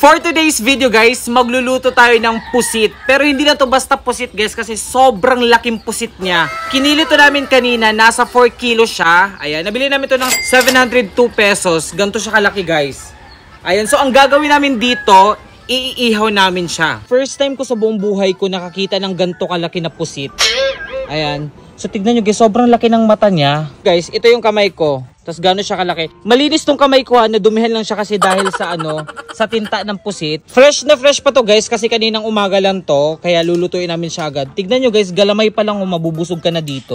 For today's video guys, magluluto tayo ng pusit. Pero hindi na to basta pusit guys kasi sobrang laking pusit niya. Kinili to namin kanina, nasa 4 kilo siya. Ayan, nabili namin to ng 702 pesos. Ganito siya kalaki guys. Ayan, so ang gagawin namin dito, iihaw namin siya. First time ko sa buong buhay ko nakakita ng ganito kalaki na pusit. Ayan. So tignan nyo guys, sobrang laki ng mata niya. Guys, ito yung kamay ko. Tapos gano'n siya kalaki. Malinis tong kamay ko ha, nadumihan lang siya kasi dahil sa sa tinta ng pusit. Fresh na fresh pa to guys kasi kaninang umaga lang to. Kaya lulutuin namin siya agad. Tignan nyo guys, galamay pa lang mabubusog ka na dito.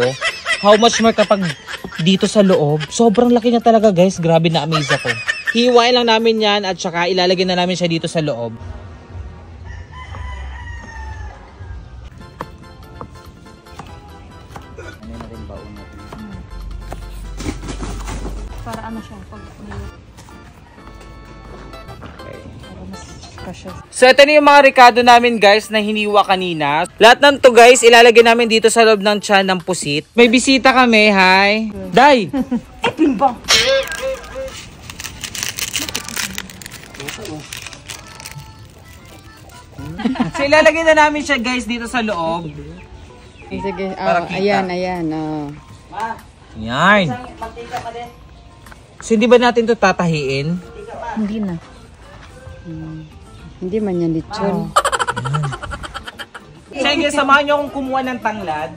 How much more kapag dito sa loob. Sobrang laki niya talaga guys, grabe na amaze ako. Hiwain lang namin yan at saka ilalagay na namin siya dito sa loob. Para ano siya, pag may... Okay. Para mas kasya. So ito na yung mga ricado namin guys na hiniwa kanina. Lahat ng to guys, ilalagay namin dito sa loob ng tiyan ng pusit. May bisita kami, hi! Day! Eh, pimbang! So ilalagay na namin siya guys dito sa loob. Sige, Para kita. ayan. Yan. So hindi ba natin to tatahiin? Hindi na. Hindi man yan lechon. Sige, samahan nyo akong kumuha ng tanglad.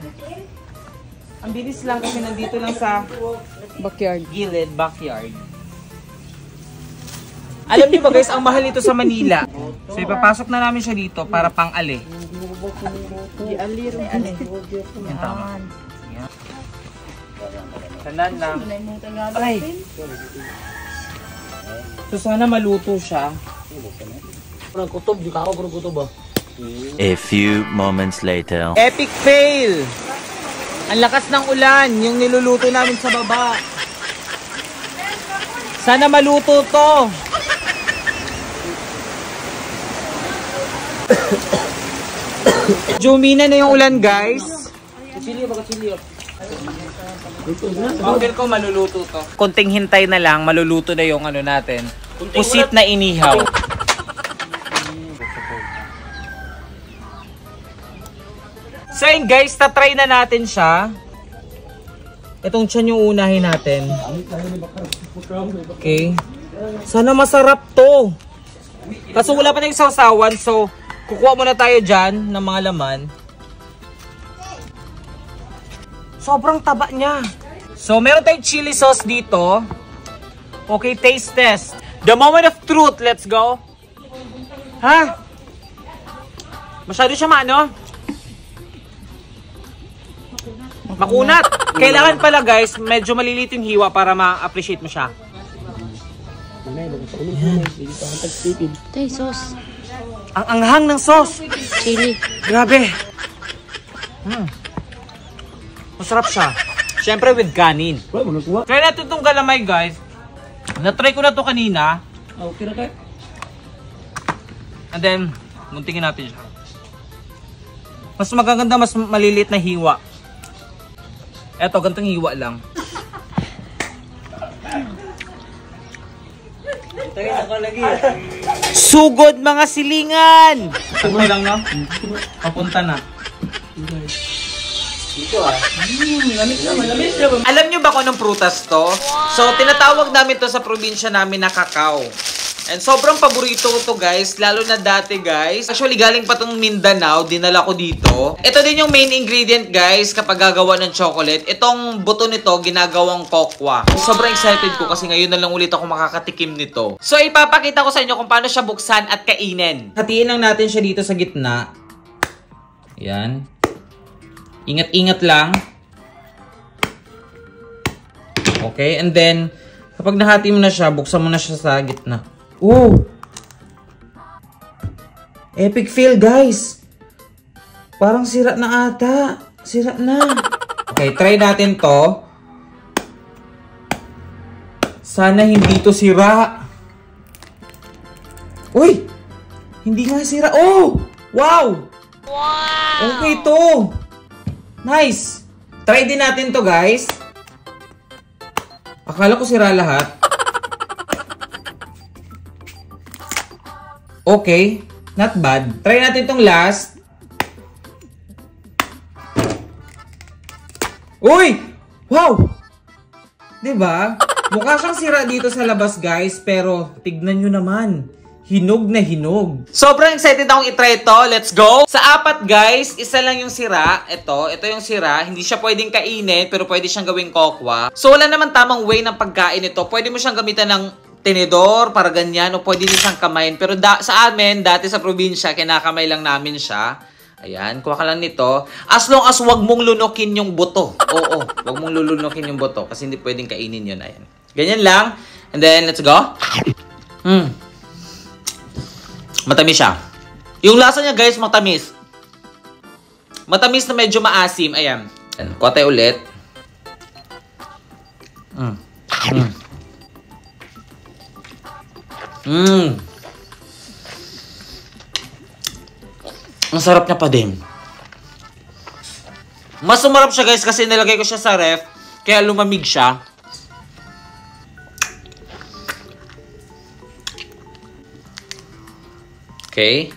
Ang bilis lang kasi nandito lang sa Backyard. gilid, backyard. Alam niyo ba guys, ang mahal ito sa Manila. So ipapasok na namin siya dito para pang-ali. Yan tama. Yan. Tandaan lang. Ay! So sana maluto siya. A few moments later. Epic fail! Ang lakas ng ulan, yung niluluto namin sa baba. Sana maluto to. Jumina na yung ulan guys. Feel ko maluluto to. Konting hintay na lang, maluluto na yung natin. Pusit na inihaw. So yun guys, tatry na natin siya. Itong tiyan yung unahin natin. Okay. Sana masarap to. Kaso wala pa tayong sausawan, so kukuha muna tayo dyan ng mga laman. Sobrang taba niya. So meron tayong chili sauce dito. Okay, taste test. The moment of truth, let's go. Ha? Masyado siya makunat. Kailangan pala guys, medyo malilit yung hiwa para ma-appreciate mo siya. Tay, sauce. Ang anghang ng sauce. Chili. Grabe. Masarap siya. Siyempre with kanin. Try natin itong galamay guys. Na-try ko na to kanina. And then, muntingin natin siya. Mas magaganda, mas maliliit na hiwa. Eto, gantong hiwa lang. Sugod mga silingan! Okay lang no? Papunta na. Alam nyo ba kung anong prutas to? So, tinatawag namin to sa probinsya namin na kakao. And sobrang paborito ko to guys, lalo na dati guys. Actually, galing pa tong Mindanao, dinala ko dito. Ito din yung main ingredient guys kapag gagawa ng chocolate. Itong buto nito, ginagawang kokwa. Sobrang excited ko kasi ngayon na lang ulit ako makakatikim nito. So, ipapakita ko sa inyo kung paano siya buksan at kainin. Hatiin lang natin siya dito sa gitna. Yan. Ingat-ingat lang. Okay, and then, kapag nahati mo na siya, buksan mo na siya sa gitna. Oh! Epic fail, guys! Parang sira na ata. Sira na. Okay, try natin to. Sana hindi to sira. Uy! Hindi nga sira. Oh! Wow! Wow! Okay to. Nice! Try din natin to, guys. Akala ko sira lahat. Okay, not bad. Try natin tong last. Uy! Wow! Diba? Mukha siyang sira dito sa labas, guys. Pero, tignan nyo naman. Hinog na hinog. Sobrang excited akong itry ito. Let's go! Sa apat, guys, isa lang yung sira. Ito yung sira. Hindi siya pwedeng kainin, pero pwede siyang gawing kokwa. So, wala naman tamang way ng pagkain ito. Pwede mo siyang gamitan ng tenedor, para ganyan, o pwede din siyang kamayin. Pero sa amin, dati sa probinsya, kinakamay lang namin siya. Ayan, kuha ka lang nito. As long as wag mong lunukin yung buto. Oo, wag mong lulunukin yung buto kasi hindi pwedeng kainin yun. Ayan. Ganyan lang. And then, let's go. Matamis siya. Yung lasa niya, guys, matamis. Matamis na medyo maasim. Ayan. Kuha tayo ulit. Ang sarap niya pa din. Mas sumarap siya, guys, kasi nilagay ko siya sa ref. Kaya lumamig siya. Okay.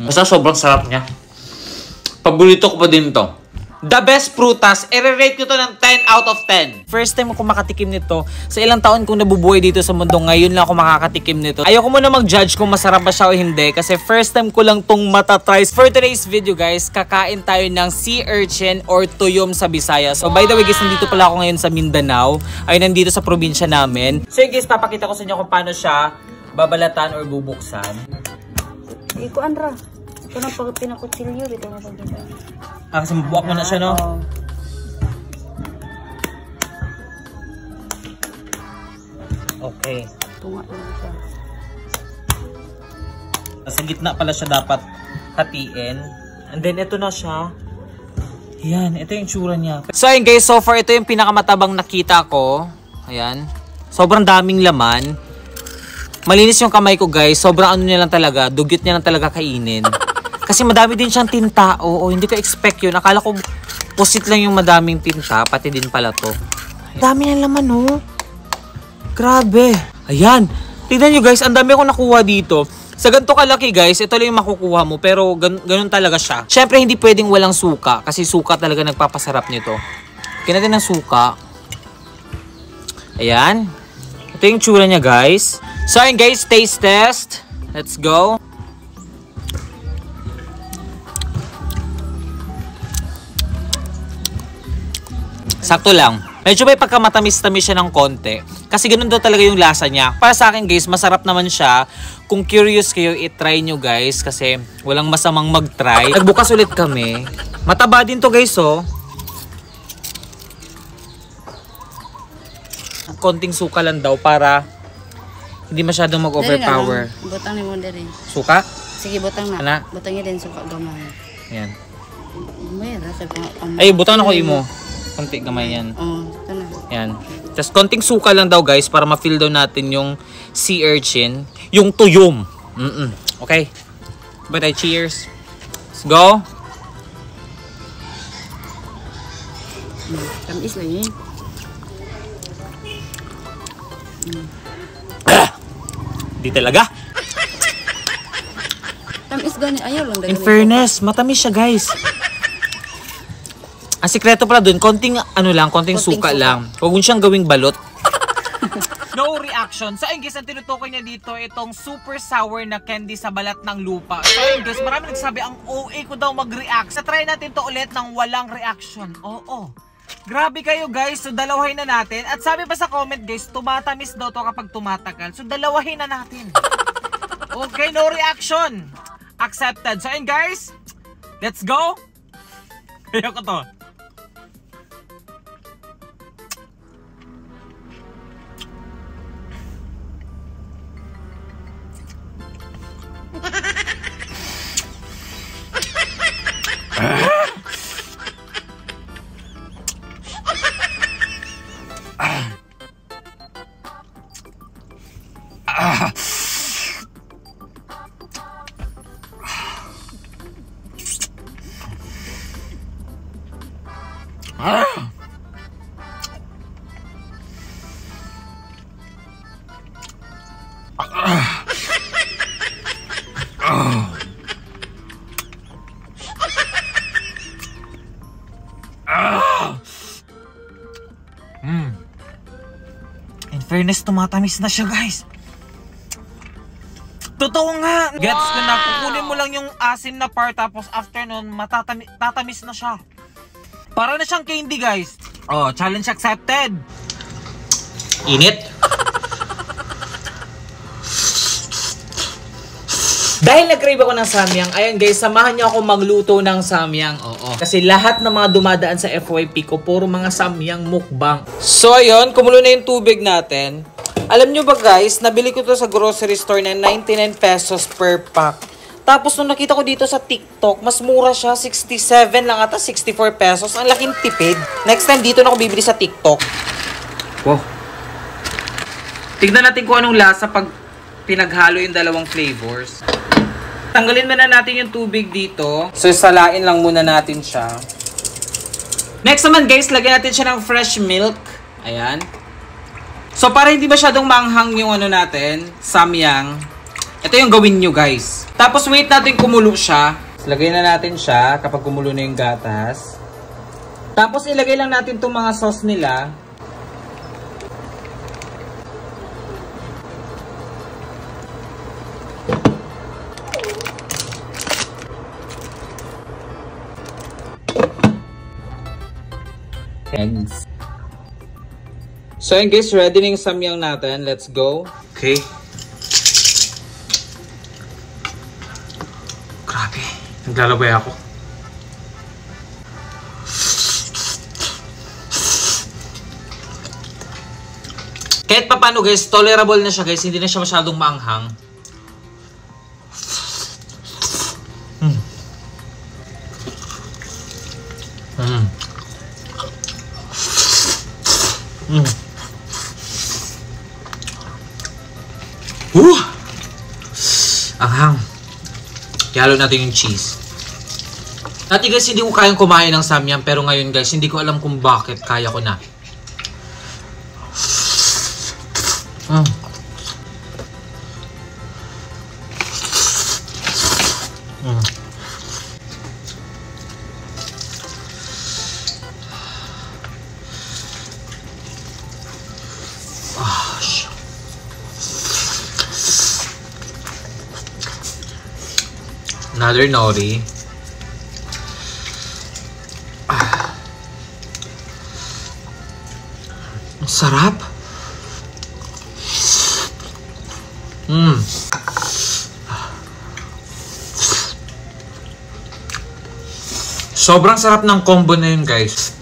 Basta sobrang sarap niya. Paborito ko pa din to. The best prutas, i-rate ko to ng 10 out of 10. First time ako makatikim nito. Sa ilang taon kong nabubuhay dito sa mundo, ngayon lang ako makakatikim nito. Ayoko muna mag-judge kung masarap ba siya o hindi kasi first time ko lang tong matatry. For today's video, guys, kakain tayo ng sea urchin or tuyom sa Bisaya. So by the way, guys, nandito pala ako ngayon sa Mindanao. Ay, nandito sa probinsya namin. So guys, papakita ko sa inyo kung paano siya babalatan or bubuksan. Iko, Andra. Ito na pag pinakutsilyo, dito na pagkita. Kasi mabuak mo na siya, no? Okay. Tunga na siya. Sa gitna pala siya dapat hatiin. And then, ito na siya. Ayan, ito yung tsura niya. So, ayun guys, so far, ito yung pinakamatabang nakita ko. Ayan. Sobrang daming laman. Malinis yung kamay ko, guys. Sobrang ano niya lang talaga. Dugyot niya lang talaga kainin. Kasi madami din siyang tinta. Oo, hindi ko expect yun. Akala ko pusit lang yung madaming tinta. Pati din pala to. Dami na laman, oh. Grabe. Ayan. Tignan nyo, guys. Ang dami akong nakuha dito. Sa ganito kalaki, guys, ito lang yung makukuha mo. Pero ganun talaga siya. Siyempre, hindi pwedeng walang suka. Kasi suka talaga nagpapasarap nito. Kaya natin ng suka. Ayan. Ito yung tsura niya, guys. So, ayun, guys. Taste test. Let's go. Sakto lang. Medyo may pagkamatamis-tamis siya ng konti. Kasi ganun daw talaga yung lasa niya. Para sa akin, guys, masarap naman siya. Kung curious kayo, i-try nyo, guys. Kasi walang masamang mag-try. Nagbukas ulit kami. Mataba din to, guys, oh. Konting suka lang daw para hindi masyadong mag-overpower. Butang ni mo dere. Suka? Sige, butang na. Ana? Butang niya din suka gamay. Yan. Mayroon. Ay, butang ako imo. Konti gamay yan. Ito na. Yan. Tapos konting suka lang daw, guys, para ma-feel daw natin yung sea urchin. Yung tuyom. Okay. Bye tayo. Cheers. Let's go. Tamis lang eh. Di talaga. Tamis gani. Ayaw lang. In fairness, matamis siya, guys. Ang sikreto pala dun, konting konting suka lang. Huwag mo siyang gawing balot. No reaction. So ayun guys, ang tinutukoy niya dito, itong super sour na candy sa balat ng lupa. So ayun guys, marami nagsabi, ang OA ko daw mag-react. So try natin to ulit ng walang reaction. Oo. Grabe kayo guys, so dalawahin na natin. At sabi pa sa comment guys, tumatamis daw to kapag tumatagal. So dalawahin na natin. Okay, no reaction. Accepted. So ayun guys, let's go. Ayaw ko to. In fairness, tumatamis na siya, guys. Totoo nga. Gets ko na. Kukunin mo lang yung asim na part, tapos after nun, tatamis na siya. Para na siyang candy, guys. Oh, challenge accepted. Init. Dahil nag-crave ako ng samyang, ayan guys, samahan niyo ako magluto ng samyang. Oo. Kasi lahat ng mga dumadaan sa FYP ko, puro mga samyang mukbang. So ayun, kumulo na yung tubig natin. Alam nyo ba guys, nabili ko to sa grocery store na 99 pesos per pack. Tapos nung nakita ko dito sa TikTok, mas mura siya, 67 lang ata, 64 pesos. Ang laking tipid. Next time dito na ako bibili sa TikTok. Wow. Tignan natin kung anong lasa pag pinaghalo yung dalawang flavors. Tanggalin muna natin yung tubig dito. So, salain lang muna natin siya. Next naman guys, lagyan natin siya ng fresh milk. Ayan. So, para hindi masyadong manghang yung ano natin, samyang, ito yung gawin nyo guys. Tapos, wait natin kumulo siya. So, lagay na natin siya kapag kumulo na yung gatas. Tapos, ilagay lang natin itong mga sauce nila. Eggs. So yun guys, ready na yung samyang natin. Let's go. Okay. Grabe. Naglalabay ako. Kahit pa paano guys, tolerable na siya guys. Hindi na siya masyadong maanghang. Anghang. Ihalo natin yung cheese. Dati guys, hindi ko kayang kumain ng samyang. Pero ngayon guys, hindi ko alam kung bakit kaya ko na. Another nori. Ang sarap. Sobrang sarap ng combo na yun guys.